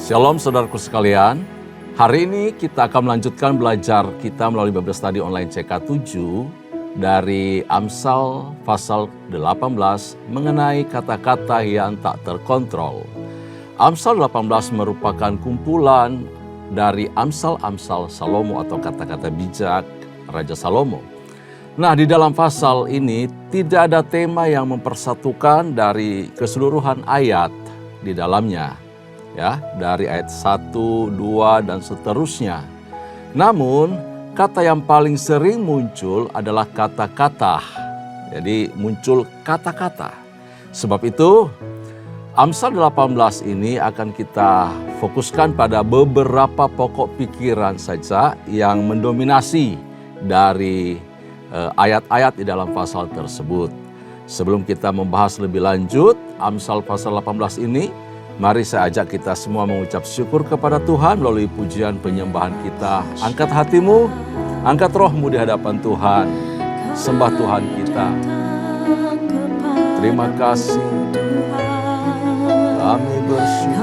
Shalom saudaraku sekalian, hari ini kita akan melanjutkan belajar kita melalui Bible Study Online CK7 dari Amsal pasal 18 mengenai kata-kata yang tak terkontrol. Amsal 18 merupakan kumpulan dari Amsal-Amsal Salomo atau kata-kata bijak Raja Salomo. Nah, di dalam pasal ini tidak ada tema yang mempersatukan dari keseluruhan ayat di dalamnya. Ya, dari ayat 1, 2, dan seterusnya. Namun, kata yang paling sering muncul adalah kata-kata. Jadi, muncul kata-kata. Sebab itu, Amsal 18 ini akan kita fokuskan pada beberapa pokok pikiran saja yang mendominasi dari ayat-ayat di dalam pasal tersebut. Sebelum kita membahas lebih lanjut Amsal pasal 18 ini, mari saya ajak kita semua mengucap syukur kepada Tuhan melalui pujian penyembahan kita. Angkat hatimu, angkat rohmu di hadapan Tuhan. Sembah Tuhan kita. Terima kasih. Kami bersyukur.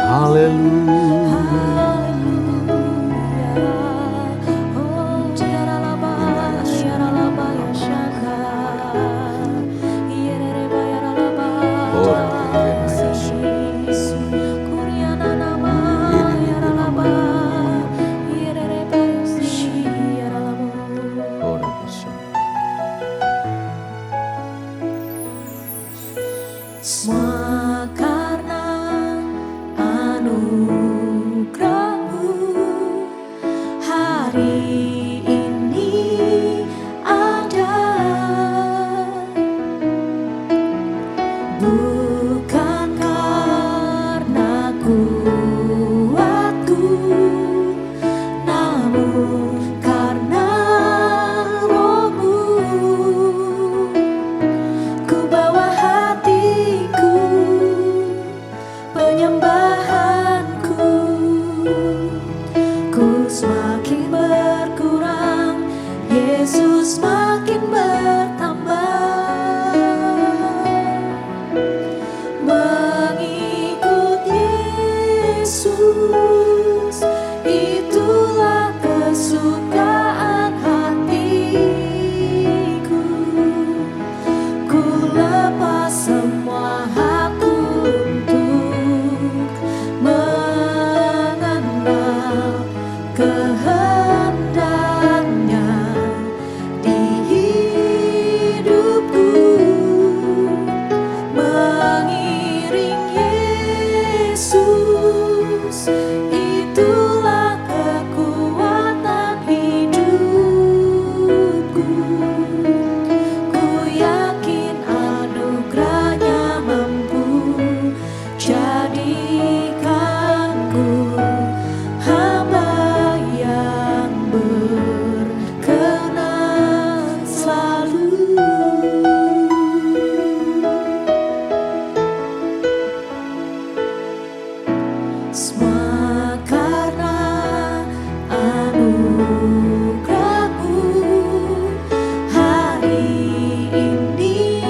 Haleluya. Semua karena anugerah-Mu hari ini ada, bukan karena kuatku, namun karena Roh-Mu. Ku bawa hatiku, penyembahanku, ku semakin berkurang, Yesus makin bertambah. Mengikut Yesus, itulah kesukaan hatiku. Ku lepas semua hakku untuk mengenal kehendaknya di hidupku. Mengiring Yesus, itulah kekuatan hidupku. Ku yakin anugerah-Nya mampu jadikanku hamba yang berkenan selalu. Semua karena anugerah-Mu hari ini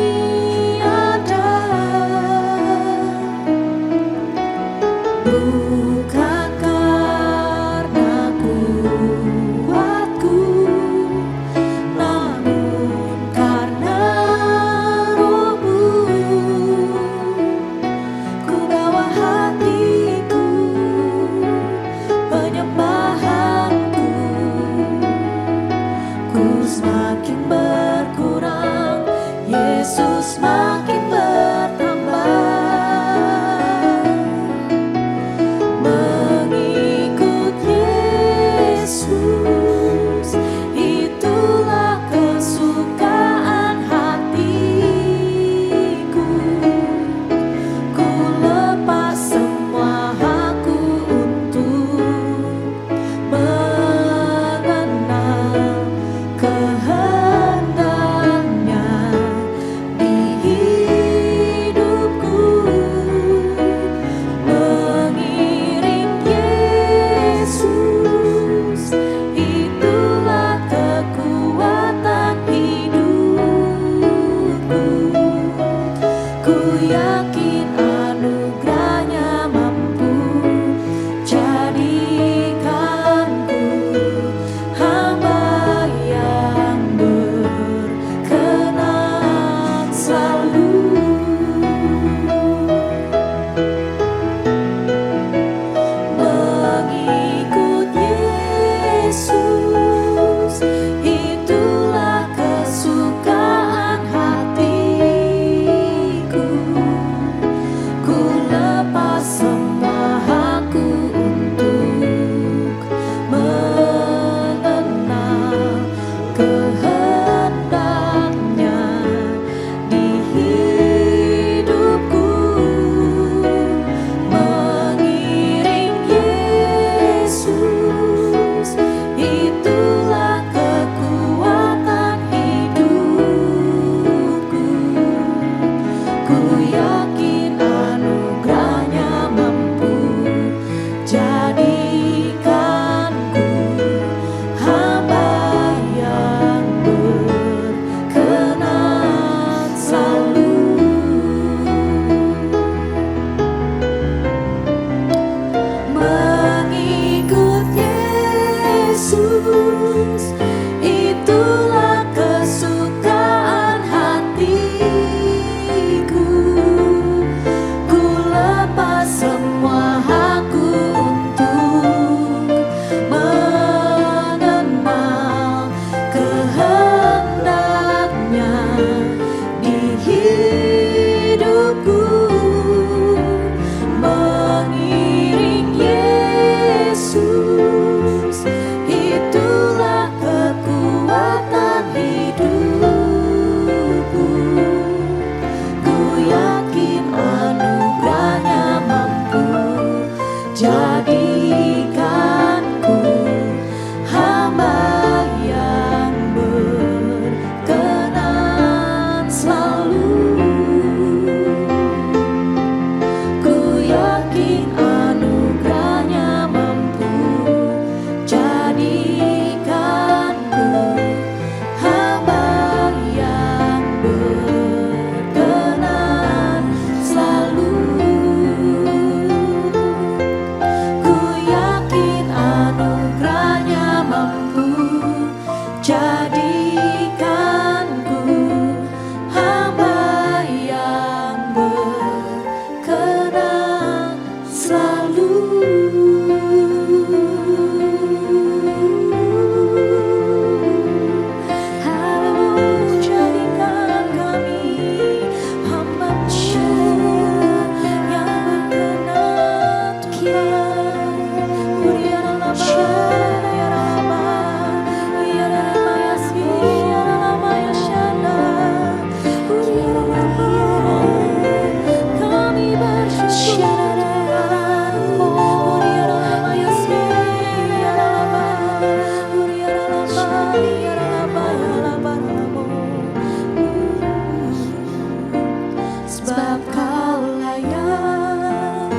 ada, bukan karena kuatku, namun karena Roh-Mu. Ku bawa hatiku, penyembahanku, ku semakin berkurang, Yesus makin bertambah. Mengikut Yesus, itulah kesukaan hatiku. Ku lepas semua hakku untuk mengenal kehendaknya di hidupku. Mengiring Yesus, itulah kekuatan hidupku. Ku yakin anugerah ku yakin anugerahnya mampu jadikanku hamba yang berkenan selalu. Mengikut Yesus, itulah kesukaan hatiku. Ku lepas semua hakku untuk mengenal kehendaknya di hidupku. Mengiring Yesus, itulah kekuatan hidupku. Ku yakin anugerahnya mampu jadikanku hamba yang berkenan selalu. Ku yakin anugerahnya mampu jadikanku hamba yang berkenan selalu. Ku yakin anugerahnya mampu jadikanku hamba yang berkenan selalu. Haleluya, jadikan kami hamba-Mu yang berkenan Tuhan. Kami bersyukur sebab Kau layak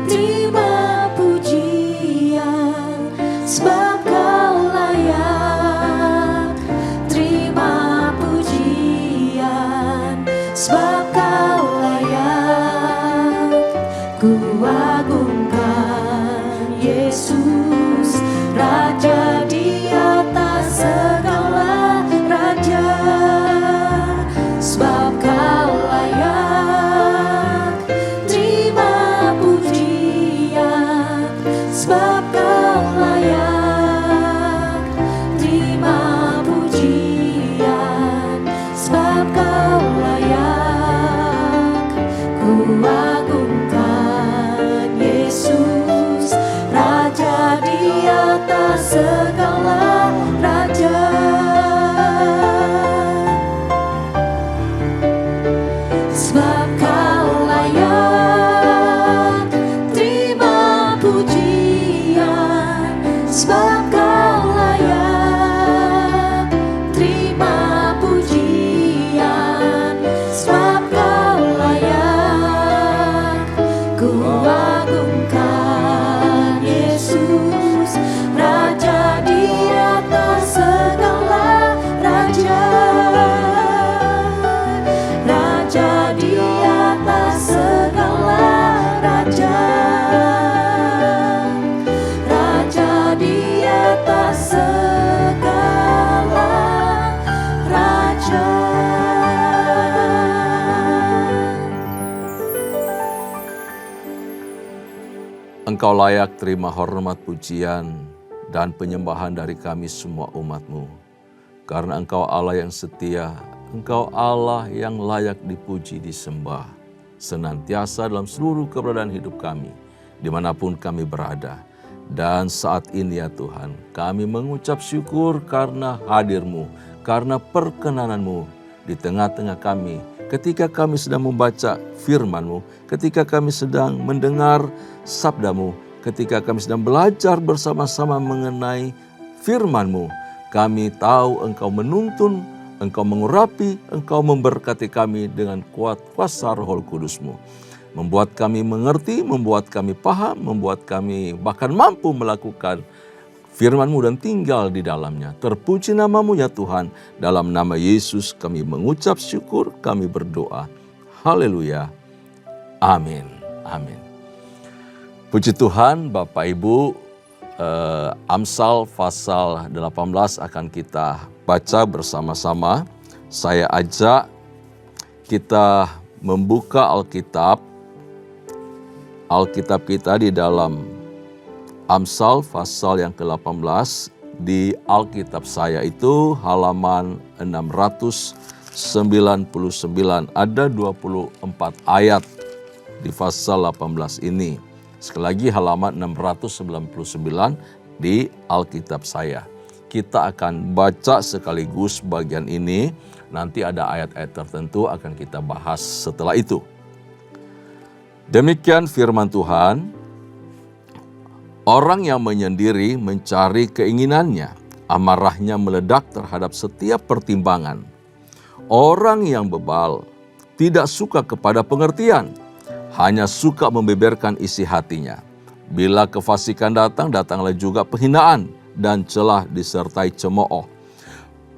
terima pujian, sebab Kau layak terima pujian, sebab Kau layak ku agungkan Yesus, Raja di atas segala raja. Sebab Kau layak terima pujian, sebab Kau layak terima pujian, sebab Kau layak ku agungkan Yesus, Raja di atas segala raja. Sebab Kau layak terima pujian, sebab Kau layak terima pujian, sebab Kau layak ku agungkan Yesus, Raja di atas segala raja. Raja di atas segala raja, Raja di atas segala raja. Engkau layak terima hormat, pujian, dan penyembahan dari kami semua umat-Mu. Karena Engkau Allah yang setia, Engkau Allah yang layak dipuji, disembah, senantiasa dalam seluruh keberadaan hidup kami, dimanapun kami berada. Dan saat ini ya Tuhan, kami mengucap syukur karena hadir-Mu, karena perkenanan-Mu di tengah-tengah kami, ketika kami sedang membaca firman-Mu, ketika kami sedang mendengar sabda-Mu, ketika kami sedang belajar bersama-sama mengenai firman-Mu. Kami tahu Engkau menuntun Engkau mengurapi, Engkau memberkati kami dengan kuat kuasa Roh Kudus-Mu. Membuat kami mengerti, membuat kami paham, membuat kami bahkan mampu melakukan firman-Mu dan tinggal di dalamnya. Terpuji nama-Mu ya Tuhan. Dalam nama Yesus kami mengucap syukur, kami berdoa. Haleluya. Amin. Amin. Puji Tuhan, Bapak Ibu, Amsal pasal 18 akan kita baca bersama-sama. Saya ajak kita membuka Alkitab kita di dalam Amsal pasal yang ke-18. Di Alkitab saya itu halaman 699. Ada 24 ayat di pasal 18 ini. Sekali lagi halaman 699 di Alkitab saya. Kita akan baca sekaligus bagian ini. Nanti ada ayat-ayat tertentu akan kita bahas setelah itu. Demikian firman Tuhan. Orang yang menyendiri mencari keinginannya, amarahnya meledak terhadap setiap pertimbangan. Orang yang bebal tidak suka kepada pengertian, hanya suka membeberkan isi hatinya. Bila kefasikan datang, datanglah juga penghinaan dan celah disertai cemooh.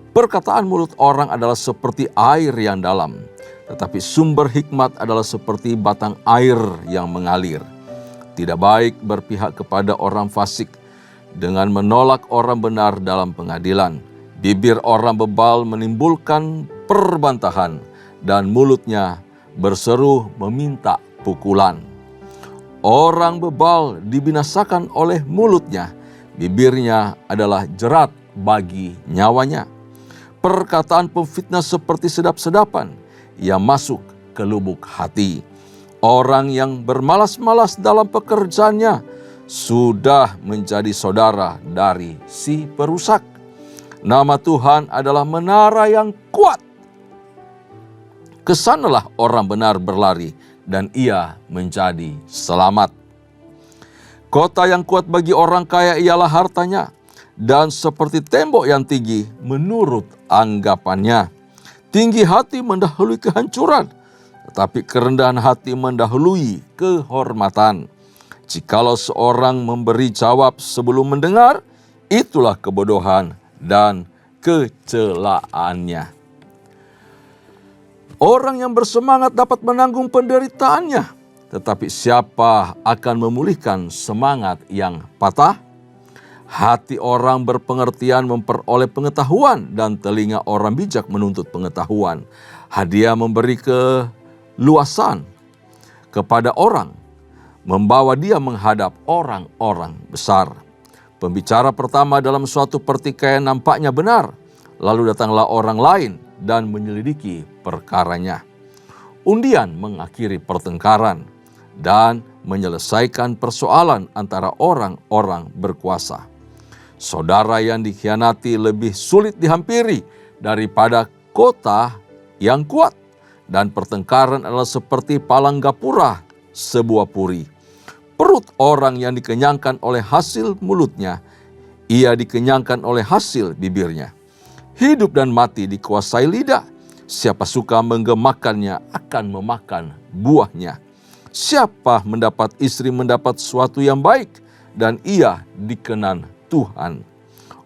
Perkataan mulut orang adalah seperti air yang dalam, tetapi sumber hikmat adalah seperti batang air yang mengalir. Tidak baik berpihak kepada orang fasik dengan menolak orang benar dalam pengadilan. Bibir orang bebal menimbulkan perbantahan dan mulutnya berseru meminta pukulan. Orang bebal dibinasakan oleh mulutnya, bibirnya adalah jerat bagi nyawanya. Perkataan pemfitnah seperti sedap-sedapan yang masuk ke lubuk hati. Orang yang bermalas-malas dalam pekerjaannya sudah menjadi saudara dari si perusak. Nama Tuhan adalah menara yang kuat. Kesanalah orang benar berlari dan ia menjadi selamat. Kota yang kuat bagi orang kaya ialah hartanya, dan seperti tembok yang tinggi menurut anggapannya. Tinggi hati mendahului kehancuran, tetapi kerendahan hati mendahului kehormatan. Jikalau seorang memberi jawab sebelum mendengar, itulah kebodohan dan kecelaannya. Orang yang bersemangat dapat menanggung penderitaannya, tetapi siapa akan memulihkan semangat yang patah? Hati orang berpengertian memperoleh pengetahuan, dan telinga orang bijak menuntut pengetahuan. Hadiah memberi keluasan kepada orang, membawa dia menghadap orang-orang besar. Pembicara pertama dalam suatu pertikaian nampaknya benar, lalu datanglah orang lain dan menyelidiki perkaranya. Undian mengakhiri pertengkaran dan menyelesaikan persoalan antara orang-orang berkuasa. Saudara yang dikhianati lebih sulit dihampiri daripada kota yang kuat, dan pertengkaran adalah seperti palang gapura sebuah puri. Perut orang yang dikenyangkan oleh hasil mulutnya, ia dikenyangkan oleh hasil bibirnya. Hidup dan mati dikuasai lidah. Siapa suka menggemakannya akan memakan buahnya. Siapa mendapat istri mendapat sesuatu yang baik, dan ia dikenan Tuhan.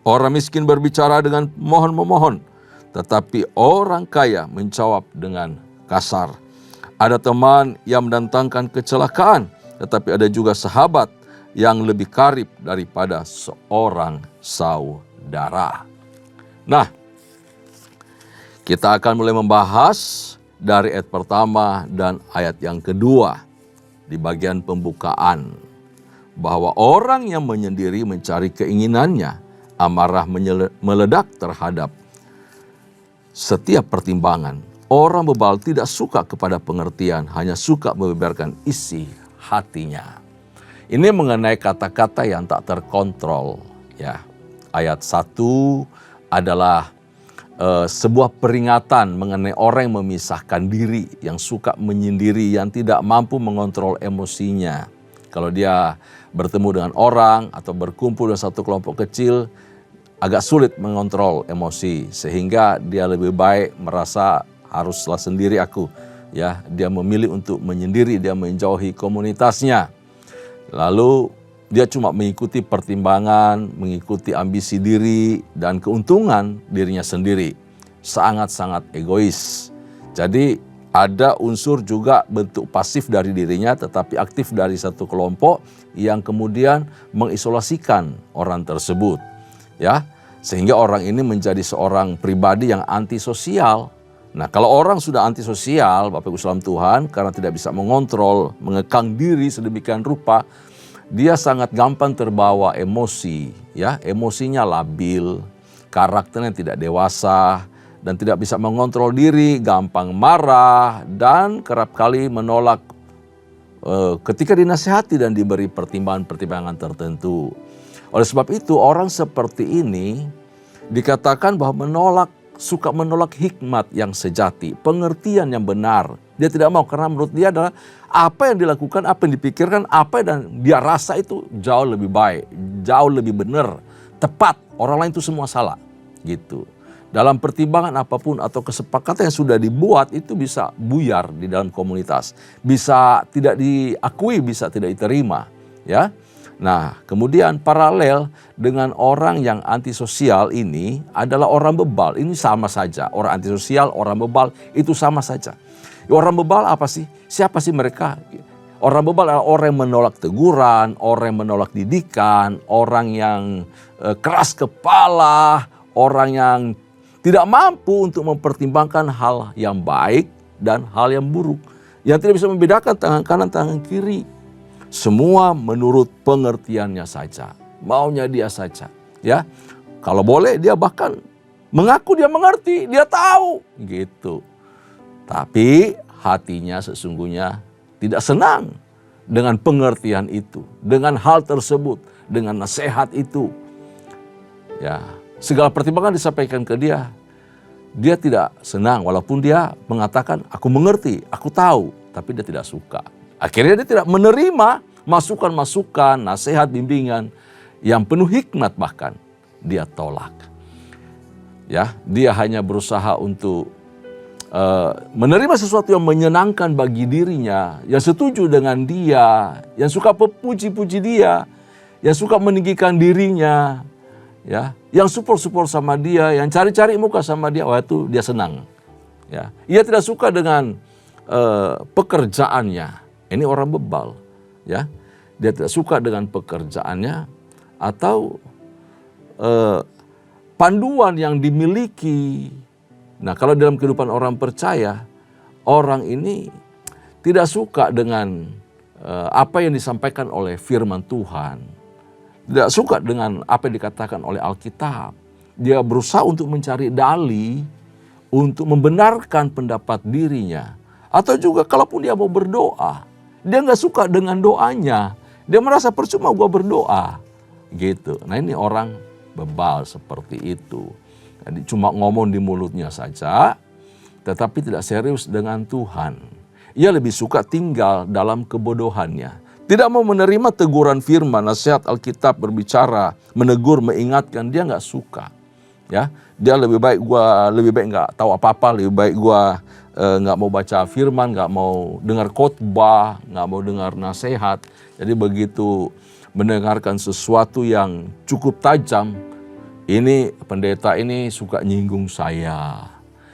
Orang miskin berbicara dengan mohon-memohon, tetapi orang kaya menjawab dengan kasar. Ada teman yang mendatangkan kecelakaan, tetapi ada juga sahabat yang lebih karib daripada seorang saudara. Nah, kita akan mulai membahas dari ayat pertama dan ayat yang kedua di bagian pembukaan. Bahwa orang yang menyendiri mencari keinginannya, amarah meledak terhadap setiap pertimbangan. Orang bebal tidak suka kepada pengertian, hanya suka membeberkan isi hatinya. Ini mengenai kata-kata yang tak terkontrol. Ya, ayat 1 adalah sebuah peringatan mengenai orang yang memisahkan diri, yang suka menyendiri, yang tidak mampu mengontrol emosinya. Kalau dia bertemu dengan orang atau berkumpul dengan satu kelompok kecil, agak sulit mengontrol emosi, sehingga dia lebih baik merasa haruslah sendiri aku. Ya, dia memilih untuk menyendiri, dia menjauhi komunitasnya. Lalu dia cuma mengikuti pertimbangan, mengikuti ambisi diri dan keuntungan dirinya sendiri. Sangat-sangat egois. Jadi ada unsur juga bentuk pasif dari dirinya tetapi aktif dari satu kelompok yang kemudian mengisolasikan orang tersebut. Ya, sehingga orang ini menjadi seorang pribadi yang antisosial. Nah, kalau orang sudah antisosial, Bapak Ibu salam Tuhan, karena tidak bisa mengontrol, mengekang diri sedemikian rupa, dia sangat gampang terbawa emosi, ya, emosinya labil, karakternya tidak dewasa, dan tidak bisa mengontrol diri, gampang marah, dan kerap kali menolak ketika dinasihati dan diberi pertimbangan-pertimbangan tertentu. Oleh sebab itu, orang seperti ini dikatakan bahwa suka menolak hikmat yang sejati, pengertian yang benar. Dia tidak mau karena menurut dia adalah apa yang dilakukan, apa yang dipikirkan, apa yang dia rasa itu jauh lebih baik, jauh lebih benar, tepat. Orang lain itu semua salah, gitu. Dalam pertimbangan apapun atau kesepakatan yang sudah dibuat itu bisa buyar di dalam komunitas, bisa tidak diakui, bisa tidak diterima, ya. Nah, kemudian paralel dengan orang yang antisosial ini adalah orang bebal. Ini sama saja, orang antisosial, orang bebal itu sama saja. Orang bebal apa sih? Siapa sih mereka? Orang bebal adalah orang yang menolak teguran, orang yang menolak didikan, orang yang keras kepala, orang yang tidak mampu untuk mempertimbangkan hal yang baik dan hal yang buruk. Yang tidak bisa membedakan tangan kanan, tangan kiri. Semua menurut pengertiannya saja. Maunya dia saja. Ya, kalau boleh dia bahkan mengaku dia mengerti, dia tahu. Gitu. Tapi hatinya sesungguhnya tidak senang dengan pengertian itu. Dengan hal tersebut. Dengan nasihat itu. Ya. Segala pertimbangan disampaikan ke dia. Dia tidak senang walaupun dia mengatakan aku mengerti, aku tahu. Tapi dia tidak suka. Akhirnya dia tidak menerima masukan-masukan, nasihat, bimbingan yang penuh hikmat bahkan. Dia tolak. Ya, dia hanya berusaha untuk menerima sesuatu yang menyenangkan bagi dirinya, yang setuju dengan dia, yang suka puji-puji dia, yang suka meninggikan dirinya. Ya, yang support sama dia, yang cari-cari muka sama dia, wah itu dia senang. Ya, ia tidak suka dengan pekerjaannya. Ini orang bebal, ya. Dia tidak suka dengan pekerjaannya atau panduan yang dimiliki. Nah, kalau dalam kehidupan orang percaya, orang ini tidak suka dengan apa yang disampaikan oleh firman Tuhan. Tidak suka dengan apa yang dikatakan oleh Alkitab. Dia berusaha untuk mencari dalih untuk membenarkan pendapat dirinya. Atau juga kalaupun dia mau berdoa, dia nggak suka dengan doanya. Dia merasa percuma gua berdoa. Gitu. Nah, ini orang bebal seperti itu. Jadi cuma ngomong di mulutnya saja, tetapi tidak serius dengan Tuhan. Ia lebih suka tinggal dalam kebodohannya. Tidak mau menerima teguran firman, nasihat Alkitab berbicara, menegur, mengingatkan, dia nggak suka. Ya, dia lebih baik nggak tahu apa-apa, lebih baik gua nggak mau baca firman, nggak mau dengar khotbah, nggak mau dengar nasihat. Jadi begitu mendengarkan sesuatu yang cukup tajam, ini pendeta ini suka nyinggung saya.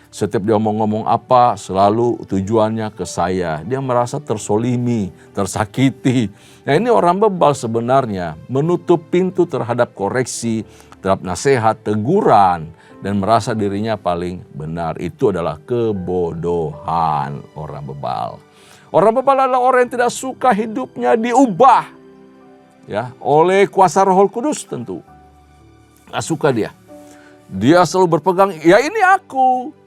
Setiap dia mau ngomong apa, selalu tujuannya ke saya. Dia merasa tersolimi, tersakiti. Nah, ini orang bebal sebenarnya, menutup pintu terhadap koreksi, terhadap nasihat, teguran, dan merasa dirinya paling benar. Itu adalah kebodohan orang bebal. Orang bebal adalah orang yang tidak suka hidupnya diubah, ya, oleh kuasa Roh Kudus tentu. Nggak suka dia. Dia selalu berpegang, ya ini aku.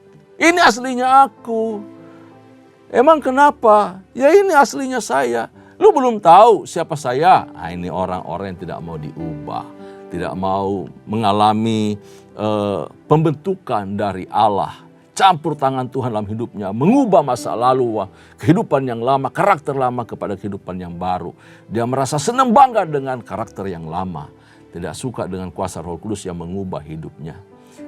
Ini aslinya aku. Emang kenapa? Ya ini aslinya saya. Lu belum tahu siapa saya? Nah, ini orang-orang yang tidak mau diubah. Tidak mau mengalami pembentukan dari Allah. Campur tangan Tuhan dalam hidupnya. Mengubah masa lalu, kehidupan yang lama, karakter lama kepada kehidupan yang baru. Dia merasa senang bangga dengan karakter yang lama. tidak suka dengan kuasa Roh Kudus yang mengubah hidupnya.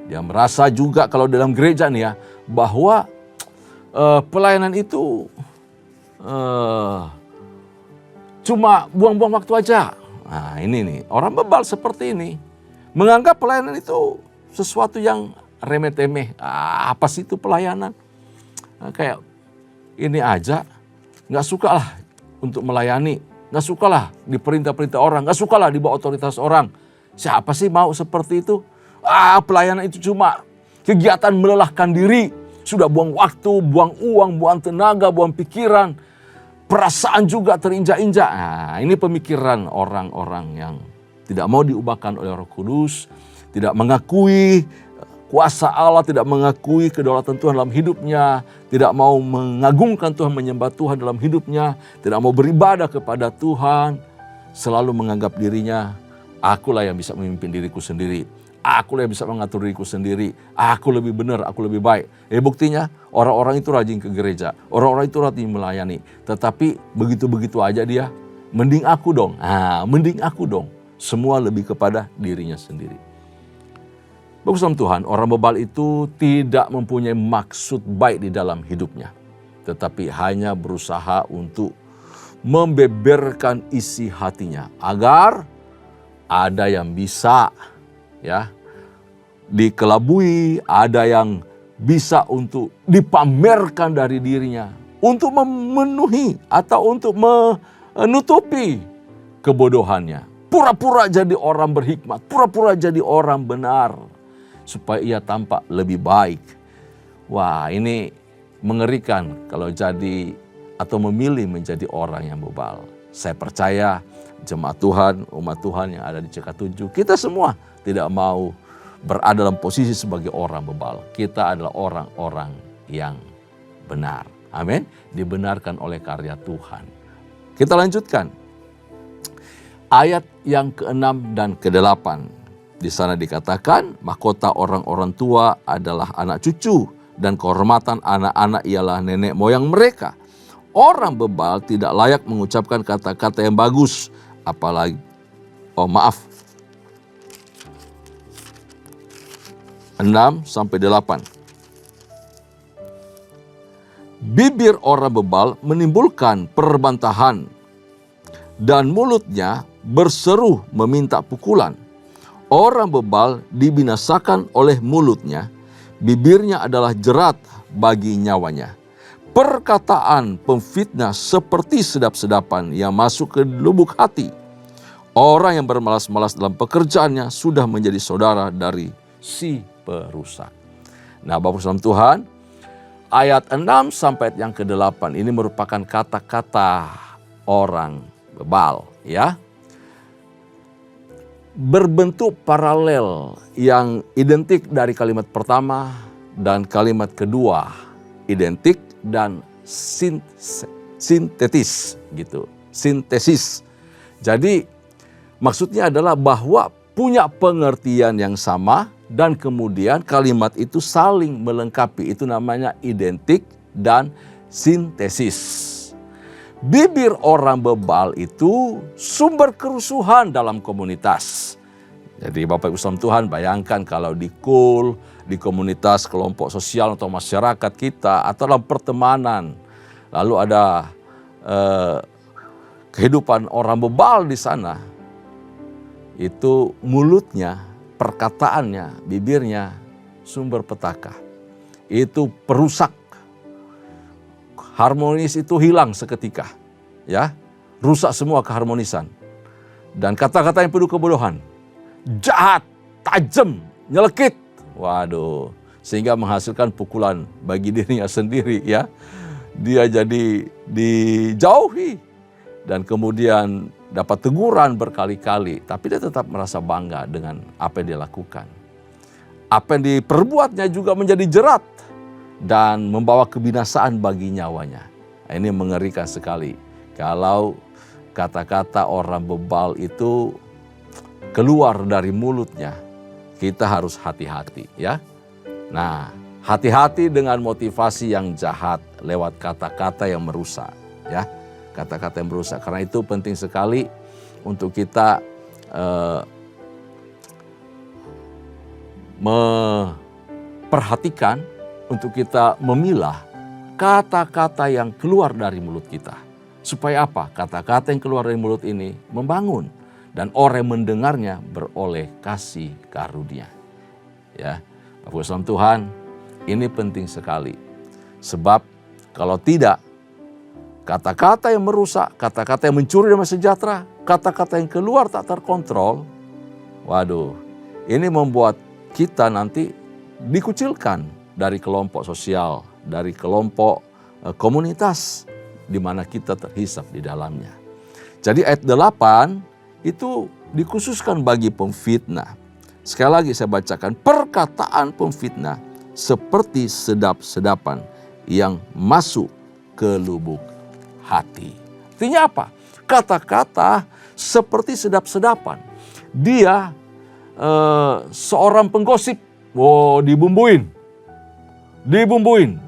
Dia merasa juga kalau dalam gereja nih ya, bahwa pelayanan itu cuma buang-buang waktu aja. Nah ini nih, orang bebal seperti ini. Menganggap pelayanan itu sesuatu yang remeh-temeh. Apa sih itu pelayanan? Kayak ini aja, gak suka lah untuk melayani. Gak suka lah diperintah-perintah orang. Gak suka lah di bawah otoritas orang. Siapa sih mau seperti itu? Pelayanan itu cuma kegiatan melelahkan diri. Sudah buang waktu, buang uang, buang tenaga, buang pikiran. Perasaan juga terinjak-injak. Nah, ini pemikiran orang-orang yang tidak mau diubahkan oleh Roh Kudus. Tidak mengakui kuasa Allah, tidak mengakui kedaulatan Tuhan dalam hidupnya. Tidak mau mengagungkan Tuhan, menyembah Tuhan dalam hidupnya. Tidak mau beribadah kepada Tuhan. Selalu menganggap dirinya, akulah yang bisa memimpin diriku sendiri. Akulah yang bisa mengatur diriku sendiri. Aku lebih benar, aku lebih baik. Buktinya orang-orang itu rajin ke gereja. Orang-orang itu rajin melayani. Tetapi begitu-begitu aja dia, mending aku dong. Mending aku dong. Semua lebih kepada dirinya sendiri. Bagus dalam Tuhan, orang bebal itu tidak mempunyai maksud baik di dalam hidupnya. Tetapi hanya berusaha untuk membeberkan isi hatinya. Agar ada yang bisa dikelabui, ada yang bisa untuk dipamerkan dari dirinya, untuk memenuhi atau untuk menutupi kebodohannya. Pura-pura jadi orang berhikmat, pura-pura jadi orang benar, supaya ia tampak lebih baik. Wah, ini mengerikan kalau jadi atau memilih menjadi orang yang bebal. Saya percaya jemaat Tuhan, umat Tuhan yang ada di CK7, kita semua tidak mau berada dalam posisi sebagai orang bebal. Kita adalah orang-orang yang benar. Amin. Dibenarkan oleh karya Tuhan. Kita lanjutkan. Ayat yang ke-6 dan ke-8. Di sana dikatakan, mahkota orang-orang tua adalah anak cucu, dan kehormatan anak-anak ialah nenek moyang mereka. Orang bebal tidak layak mengucapkan kata-kata yang bagus, apalagi 6-8. Bibir orang bebal menimbulkan perbantahan, dan mulutnya berseru meminta pukulan. Orang bebal dibinasakan oleh mulutnya, bibirnya adalah jerat bagi nyawanya. Perkataan pemfitnah seperti sedap-sedapan yang masuk ke lubuk hati. Orang yang bermalas-malas dalam pekerjaannya sudah menjadi saudara dari si perusak. Nah, Bapak dalam Tuhan, ayat 6 sampai yang ke-8 ini merupakan kata-kata orang bebal, ya. Berbentuk paralel yang identik dari kalimat pertama dan kalimat kedua, identik dan sintetis gitu. Sintesis. Jadi maksudnya adalah bahwa punya pengertian yang sama dan kemudian kalimat itu saling melengkapi. Itu namanya identik dan sintesis. Bibir orang bebal itu sumber kerusuhan dalam komunitas. Jadi Bapak Ibu saudara Tuhan, bayangkan kalau di KUL, di komunitas, kelompok sosial atau masyarakat kita, atau dalam pertemanan, lalu ada kehidupan orang bebal di sana, itu mulutnya, perkataannya, bibirnya sumber petaka. Itu perusak. Harmonis itu hilang seketika, ya, rusak semua keharmonisan. Dan kata-kata yang penuh kebodohan, jahat, tajam, nyelekit, waduh, sehingga menghasilkan pukulan bagi dirinya sendiri, ya. Dia jadi dijauhi dan kemudian dapat teguran berkali-kali, tapi dia tetap merasa bangga dengan apa yang dia lakukan. Apa yang diperbuatnya juga menjadi jerat dan membawa kebinasaan bagi nyawanya. Ini mengerikan sekali kalau kata-kata orang bebal itu keluar dari mulutnya. Kita harus hati-hati, ya. Nah, hati-hati dengan motivasi yang jahat lewat kata-kata yang merusak, ya. Kata-kata yang merusak. Karena itu penting sekali untuk kita memperhatikan, untuk kita memilah kata-kata yang keluar dari mulut kita. Supaya apa? Kata-kata yang keluar dari mulut ini membangun dan orang yang mendengarnya beroleh kasih karunia. Ya, Bapak Ibu Tuhan, ini penting sekali. Sebab kalau tidak, kata-kata yang merusak, kata-kata yang mencuri damai sejahtera, kata-kata yang keluar tak terkontrol, waduh, ini membuat kita nanti dikucilkan dari kelompok sosial, dari kelompok komunitas di mana kita terhisap di dalamnya. Jadi ayat 8 itu dikhususkan bagi pemfitnah. Sekali lagi saya bacakan, perkataan pemfitnah seperti sedap-sedapan yang masuk ke lubuk hati. Artinya apa? Kata-kata seperti sedap-sedapan. Dia seorang penggosip, dibumbuin,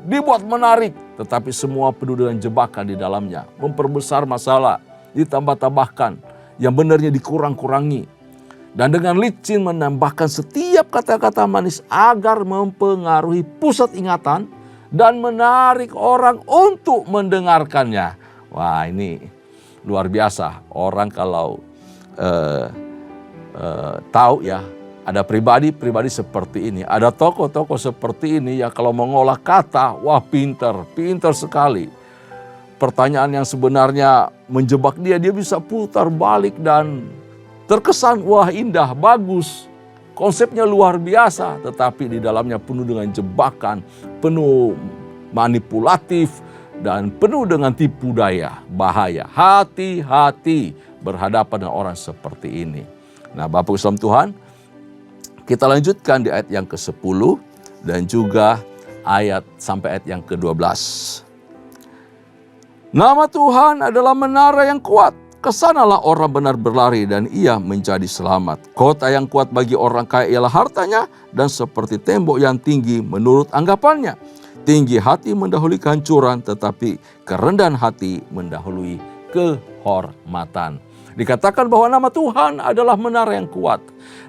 dibuat menarik. Tetapi semua penuh dengan jebakan di dalamnya. Memperbesar masalah, ditambah-tambahkan. Yang benarnya dikurang-kurangi. Dan dengan licin menambahkan setiap kata-kata manis agar mempengaruhi pusat ingatan dan menarik orang untuk mendengarkannya. Wah, ini luar biasa. Orang kalau tahu ya, ada pribadi seperti ini, ada tokoh-tokoh seperti ini ya, kalau mengolah kata, wah pintar sekali. Pertanyaan yang sebenarnya menjebak dia bisa putar balik dan terkesan wah indah, bagus. Konsepnya luar biasa, tetapi di dalamnya penuh dengan jebakan, penuh manipulatif, dan penuh dengan tipu daya, bahaya. Hati-hati berhadapan dengan orang seperti ini. Nah, Bapak Ibu Tuhan, kita lanjutkan di ayat yang ke-10 dan juga sampai ayat yang ke-12. Nama Tuhan adalah menara yang kuat. Kesanalah orang benar berlari dan ia menjadi selamat. Kota yang kuat bagi orang kaya ialah hartanya dan seperti tembok yang tinggi menurut anggapannya. Tinggi hati mendahului kehancuran, tetapi kerendahan hati mendahului kehormatan. Dikatakan bahwa nama Tuhan adalah menara yang kuat.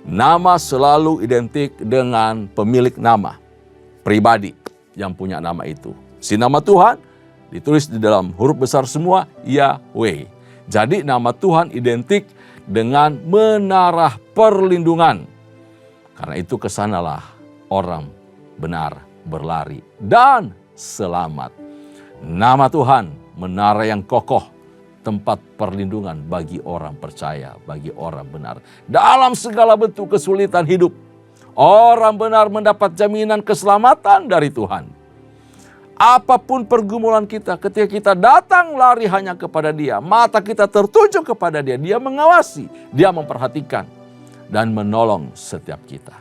Nama selalu identik dengan pemilik nama, pribadi yang punya nama itu. Si nama Tuhan ditulis di dalam huruf besar semua, Yahweh. Jadi nama Tuhan identik dengan menara perlindungan. Karena itu kesanalah orang benar berlari dan selamat. Nama Tuhan, menara yang kokoh, tempat perlindungan bagi orang percaya, bagi orang benar. Dalam segala bentuk kesulitan hidup, orang benar mendapat jaminan keselamatan dari Tuhan. Apapun pergumulan kita, ketika kita datang lari hanya kepada Dia, mata kita tertuju kepada Dia, Dia mengawasi, Dia memperhatikan dan menolong setiap kita.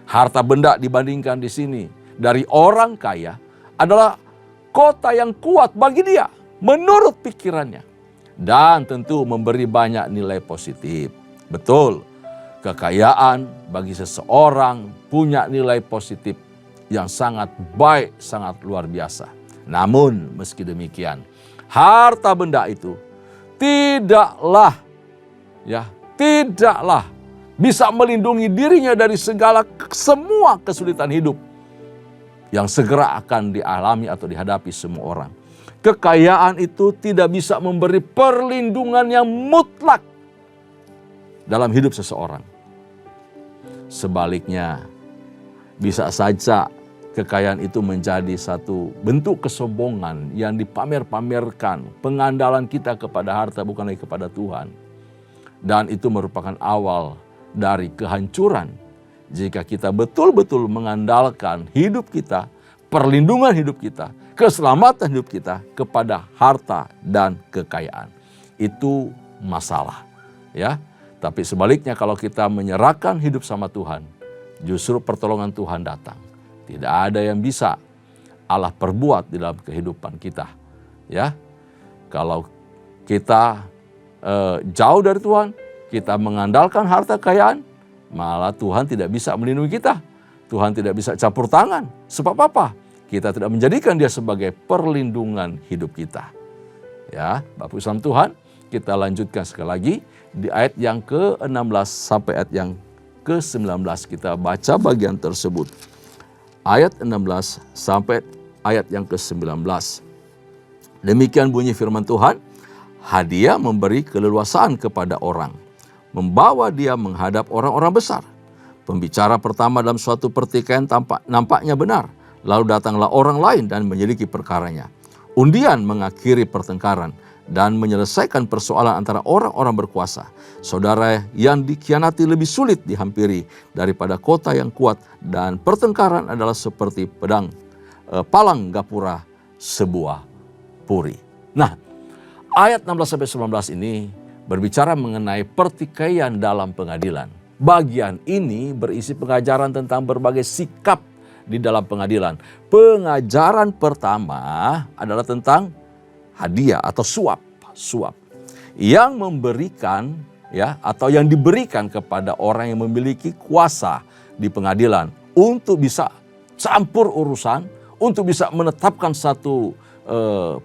Harta benda dibandingkan di sini dari orang kaya adalah kota yang kuat bagi dia menurut pikirannya. Dan tentu memberi banyak nilai positif. Betul, kekayaan bagi seseorang punya nilai positif yang sangat baik, sangat luar biasa. Namun meski demikian, harta benda itu tidaklah bisa melindungi dirinya dari semua kesulitan hidup yang segera akan dialami atau dihadapi semua orang. Kekayaan itu tidak bisa memberi perlindungan yang mutlak dalam hidup seseorang. Sebaliknya, bisa saja kekayaan itu menjadi satu bentuk kesombongan yang dipamer-pamerkan. Pengandalan kita kepada harta bukan lagi kepada Tuhan. Dan itu merupakan awal dari kehancuran. Jika kita betul-betul mengandalkan hidup kita, perlindungan hidup kita, keselamatan hidup kita kepada harta dan kekayaan. Itu masalah. Ya. Tapi sebaliknya kalau kita menyerahkan hidup sama Tuhan, justru pertolongan Tuhan datang. Tidak ada yang bisa Allah perbuat di dalam kehidupan kita. Ya. Kalau kita jauh dari Tuhan, kita mengandalkan harta kekayaan, malah Tuhan tidak bisa melindungi kita. Tuhan tidak bisa campur tangan. Sebab apa? Kita tidak menjadikan Dia sebagai perlindungan hidup kita. Ya, Bapak Ibu Tuhan, kita lanjutkan sekali lagi di ayat yang ke-16 sampai ayat yang ke-19. Kita baca bagian tersebut. Ayat 16 sampai ayat yang ke-19. Demikian bunyi firman Tuhan, hadiah memberi keleluasaan kepada orang, membawa dia menghadap orang-orang besar. Pembicara pertama dalam suatu pertikaian nampaknya benar, lalu datanglah orang lain dan menyelidiki perkaranya. Undian mengakhiri pertengkaran dan menyelesaikan persoalan antara orang-orang berkuasa. Saudara yang dikhianati lebih sulit dihampiri daripada kota yang kuat, dan pertengkaran adalah seperti palang gapura sebuah puri. Nah, ayat 16-19 ini berbicara mengenai pertikaian dalam pengadilan. Bagian ini berisi pengajaran tentang berbagai sikap di dalam pengadilan. Pengajaran pertama adalah tentang hadiah atau suap yang memberikan atau yang diberikan kepada orang yang memiliki kuasa di pengadilan untuk bisa campur urusan, untuk bisa menetapkan satu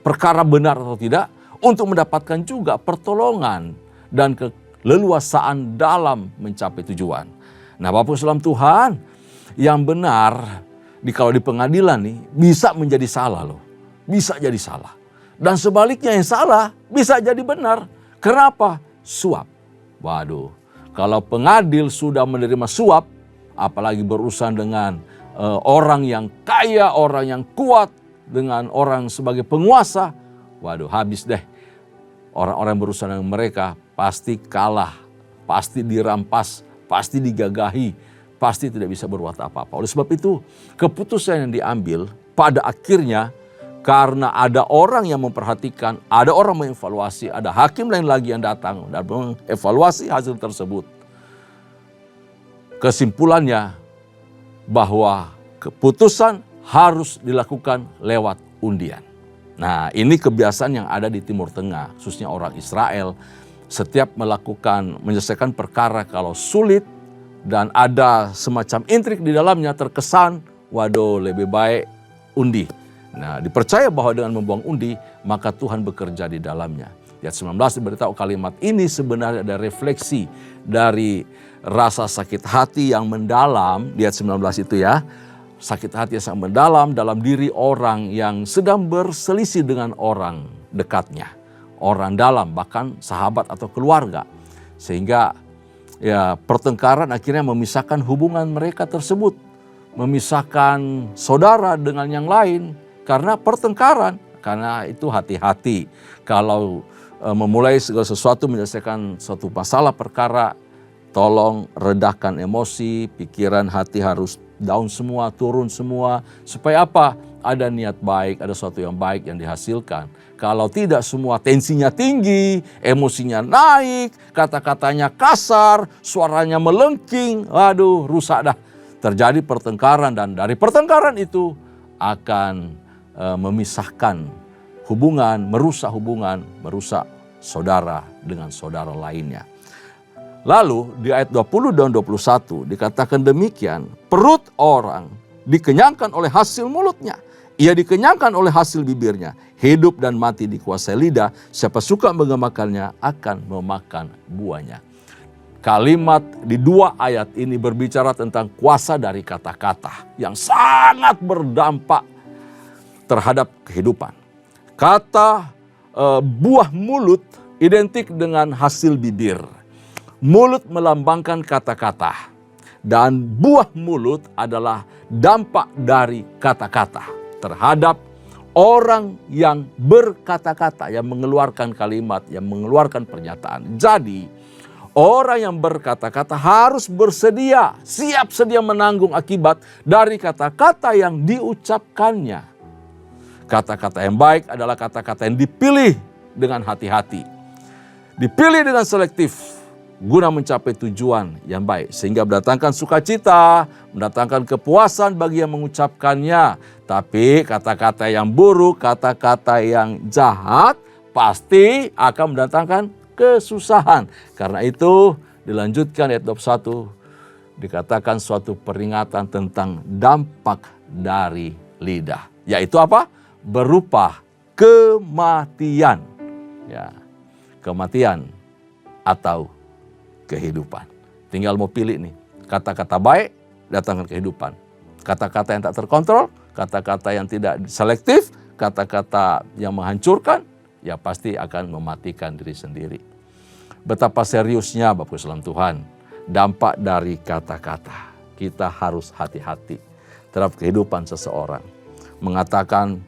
perkara benar atau tidak, untuk mendapatkan juga pertolongan dan keleluasaan dalam mencapai tujuan. Nah, Bapak Salam Tuhan, yang benar kalau di pengadilan nih bisa menjadi salah loh. Bisa jadi salah. Dan sebaliknya yang salah bisa jadi benar. Kenapa? Suap. Waduh, kalau pengadil sudah menerima suap, apalagi berurusan dengan orang yang kaya, orang yang kuat, dengan orang sebagai penguasa, waduh habis deh. Orang-orang yang berurusan dengan mereka pasti kalah, pasti dirampas, pasti digagahi, pasti tidak bisa berbuat apa-apa. Oleh sebab itu, keputusan yang diambil pada akhirnya, karena ada orang yang memperhatikan, ada orang mengevaluasi, ada hakim lain lagi yang datang dan mengevaluasi hasil tersebut. Kesimpulannya bahwa keputusan harus dilakukan lewat undian. Nah, ini kebiasaan yang ada di Timur Tengah, khususnya orang Israel. Setiap menyelesaikan perkara kalau sulit dan ada semacam intrik di dalamnya, terkesan, waduh lebih baik undi. Nah, dipercaya bahwa dengan membuang undi, maka Tuhan bekerja di dalamnya. Ayat 19 diberitahu kalimat ini sebenarnya ada refleksi dari rasa sakit hati yang mendalam. Di ayat 19 itu ya, sakit hati yang sangat mendalam dalam diri orang yang sedang berselisih dengan orang dekatnya. Orang dalam, bahkan sahabat atau keluarga. Sehingga pertengkaran akhirnya memisahkan hubungan mereka tersebut. Memisahkan saudara dengan yang lain karena pertengkaran. Karena itu hati-hati. Kalau memulai segala sesuatu menyelesaikan suatu masalah perkara, tolong redahkan emosi, pikiran, hati harus down semua, turun semua. Supaya apa? Ada niat baik, ada sesuatu yang baik yang dihasilkan. Kalau tidak, semua tensinya tinggi, emosinya naik, kata-katanya kasar, suaranya melengking, waduh rusak dah. Terjadi pertengkaran dan dari pertengkaran itu akan memisahkan hubungan, merusak saudara dengan saudara lainnya. Lalu di ayat 20 dan 21 dikatakan demikian, perut orang dikenyangkan oleh hasil mulutnya, ia dikenyangkan oleh hasil bibirnya, hidup dan mati dikuasai lidah, siapa suka mengemakannya akan memakan buahnya. Kalimat di dua ayat ini berbicara tentang kuasa dari kata-kata yang sangat berdampak terhadap kehidupan. Kata buah mulut identik dengan hasil bibir. Mulut melambangkan kata-kata. Dan buah mulut adalah dampak dari kata-kata terhadap orang yang berkata-kata, yang mengeluarkan kalimat, yang mengeluarkan pernyataan. Jadi orang yang berkata-kata harus bersedia, siap sedia menanggung akibat dari kata-kata yang diucapkannya. Kata-kata yang baik adalah kata-kata yang dipilih dengan hati-hati. Dipilih dengan selektif guna mencapai tujuan yang baik. Sehingga mendatangkan sukacita, mendatangkan kepuasan bagi yang mengucapkannya. Tapi kata-kata yang buruk, kata-kata yang jahat pasti akan mendatangkan kesusahan. Karena itu dilanjutkan ayat 21, dikatakan suatu peringatan tentang dampak dari lidah. Yaitu apa? Berupa kematian. Ya, kematian atau kehidupan. Tinggal mau pilih nih, Kata-kata baik datangkan kehidupan. Kata-kata yang tak terkontrol, kata-kata yang tidak selektif, kata-kata yang menghancurkan, ya pasti akan mematikan diri sendiri. Betapa seriusnya Bapak Ibu saudara Tuhan, dampak dari kata-kata. Kita harus hati-hati terhadap kehidupan seseorang. Mengatakan,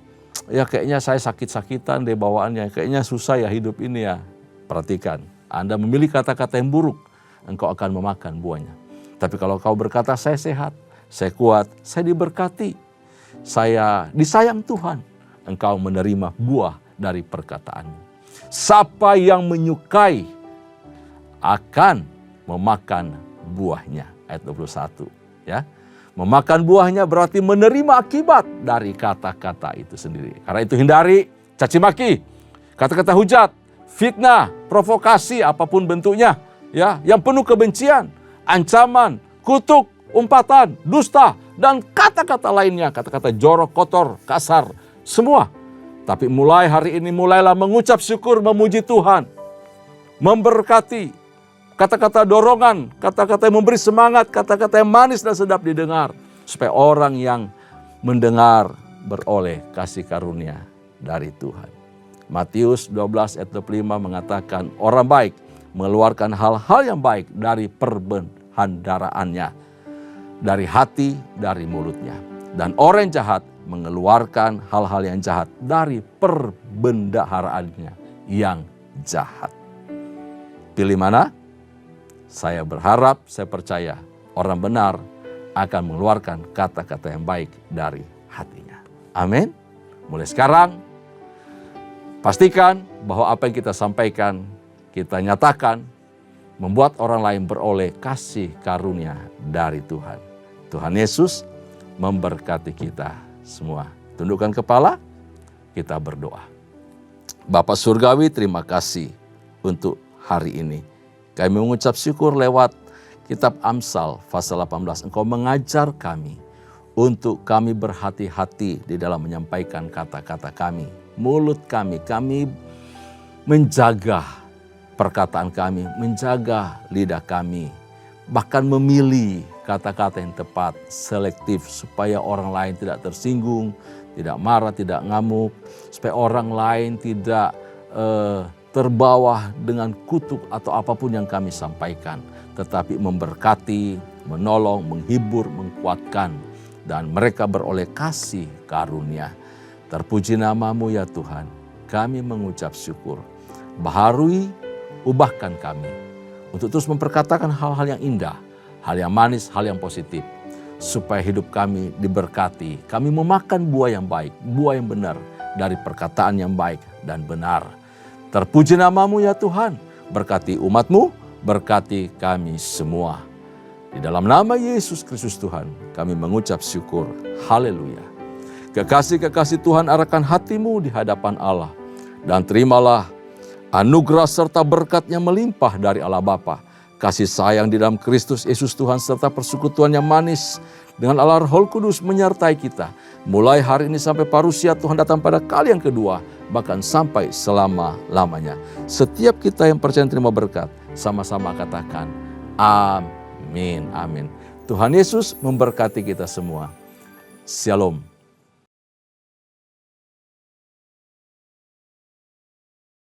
ya kayaknya saya sakit-sakitan deh bawaannya, kayaknya susah ya hidup ini ya. Perhatikan, Anda memilih kata-kata yang buruk, engkau akan memakan buahnya. Tapi kalau kau berkata, saya sehat, saya kuat, saya diberkati, saya disayang Tuhan, engkau menerima buah dari perkataanmu. Siapa yang menyukai akan memakan buahnya. Ayat 21. Ya. Memakan buahnya berarti menerima akibat dari kata-kata itu sendiri. Karena itu hindari caci maki, kata-kata hujat, fitnah, provokasi apapun bentuknya, ya, yang penuh kebencian, ancaman, kutuk, umpatan, dusta, dan kata-kata lainnya, kata-kata jorok, kotor, kasar, semua. Tapi mulai hari ini mulailah mengucap syukur, memuji Tuhan, memberkati, kata-kata dorongan, kata-kata yang memberi semangat, kata-kata yang manis dan sedap didengar. Supaya orang yang mendengar beroleh kasih karunia dari Tuhan. Matius 12 ayat 25 mengatakan orang baik mengeluarkan hal-hal yang baik dari perbendaharanya, dari hati, dari mulutnya. Dan orang jahat mengeluarkan hal-hal yang jahat dari perbendaharaannya yang jahat. Pilih mana? Saya berharap, saya percaya orang benar akan mengeluarkan kata-kata yang baik dari hatinya. Amin. Mulai sekarang, pastikan bahwa apa yang kita sampaikan, kita nyatakan, membuat orang lain beroleh kasih karunia dari Tuhan. Tuhan Yesus memberkati kita semua. Tundukkan kepala, kita berdoa. Bapa Surgawi, terima kasih untuk hari ini. Kami mengucap syukur lewat kitab Amsal pasal 18. Engkau mengajar kami untuk kami berhati-hati di dalam menyampaikan kata-kata kami. Mulut kami menjaga perkataan kami, menjaga lidah kami. Bahkan memilih kata-kata yang tepat, selektif supaya orang lain tidak tersinggung, tidak marah, tidak ngamuk. Supaya orang lain tidak terbawa dengan kutuk atau apapun yang kami sampaikan. Tetapi memberkati, menolong, menghibur, menguatkan. Dan mereka beroleh kasih karunia. Terpuji namamu ya Tuhan. Kami mengucap syukur. Baharui, ubahkan kami. Untuk terus memperkatakan hal-hal yang indah. Hal yang manis, hal yang positif. Supaya hidup kami diberkati. Kami memakan buah yang baik, buah yang benar. Dari perkataan yang baik dan benar. Terpuji namamu ya Tuhan, berkati umatmu, berkati kami semua. Di dalam nama Yesus Kristus Tuhan, kami mengucap syukur. Haleluya. Kekasih-kekasih Tuhan arahkan hatimu di hadapan Allah. Dan terimalah anugerah serta berkat yang melimpah dari Allah Bapa. Kasih sayang di dalam Kristus Yesus Tuhan serta persekutuan yang manis dengan Allah Roh Kudus menyertai kita. Mulai hari ini sampai parusia Tuhan datang pada kali yang kedua, bahkan sampai selama-lamanya. Setiap kita yang percaya terima berkat, sama-sama katakan amin, amin. Tuhan Yesus memberkati kita semua. Shalom.